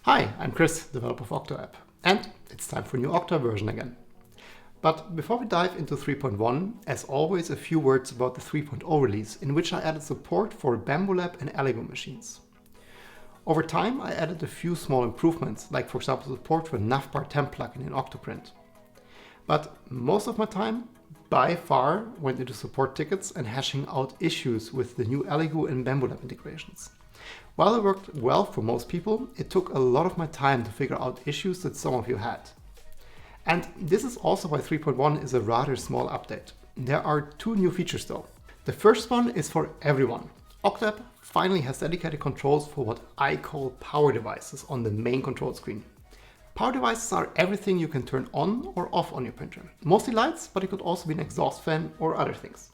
Hi, I'm Chris, developer of OctoApp, and it's time for a new Octo version again. But before we dive into 3.1, as always a few words about the 3.0 release, in which I added support for Bamboo and Lego machines. Over time I added a few small improvements, like for example support for navbar temp plugin in Octoprint. But most of my time, by far, went into support tickets and hashing out issues with the new Lego and Bamboo integrations. While it worked well for most people, it took a lot of my time to figure out issues that some of you had. And this is also why 3.1 is a rather small update. There are two new features though. The first one is for everyone. OctoApp finally has dedicated controls for what I call power devices on the main control screen. Power devices are everything you can turn on or off on your printer. Mostly lights, but it could also be an exhaust fan or other things.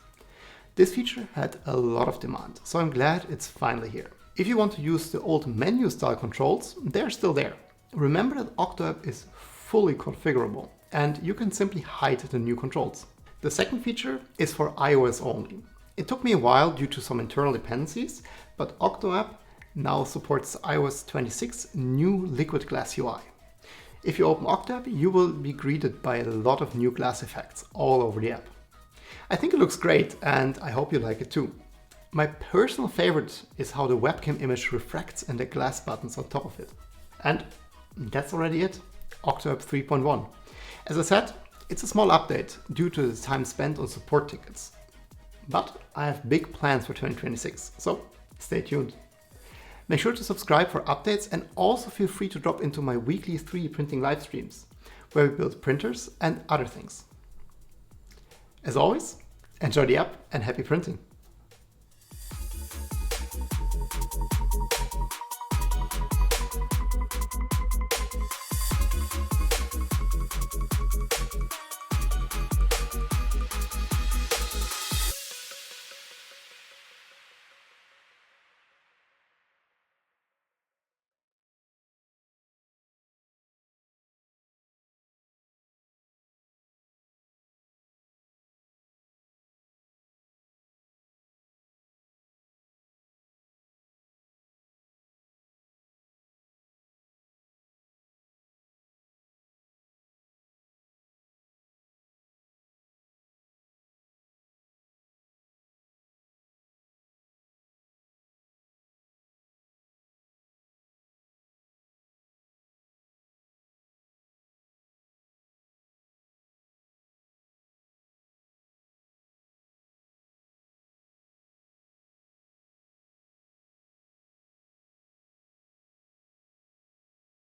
This feature had a lot of demand, so I'm glad it's finally here. If you want to use the old menu style controls, they're still there. Remember that OctoApp is fully configurable and you can simply hide the new controls. The second feature is for iOS only. It took me a while due to some internal dependencies, but OctoApp now supports iOS 26 new liquid glass UI. If you open OctoApp, you will be greeted by a lot of new glass effects all over the app. I think it looks great and I hope you like it too. My personal favorite is how the webcam image refracts and the glass buttons on top of it. And that's already it, OctoApp 3.1. As I said, it's a small update due to the time spent on support tickets. But I have big plans for 2026, so stay tuned. Make sure to subscribe for updates and also feel free to drop into my weekly 3D printing live streams, where we build printers and other things. As always, enjoy the app and happy printing!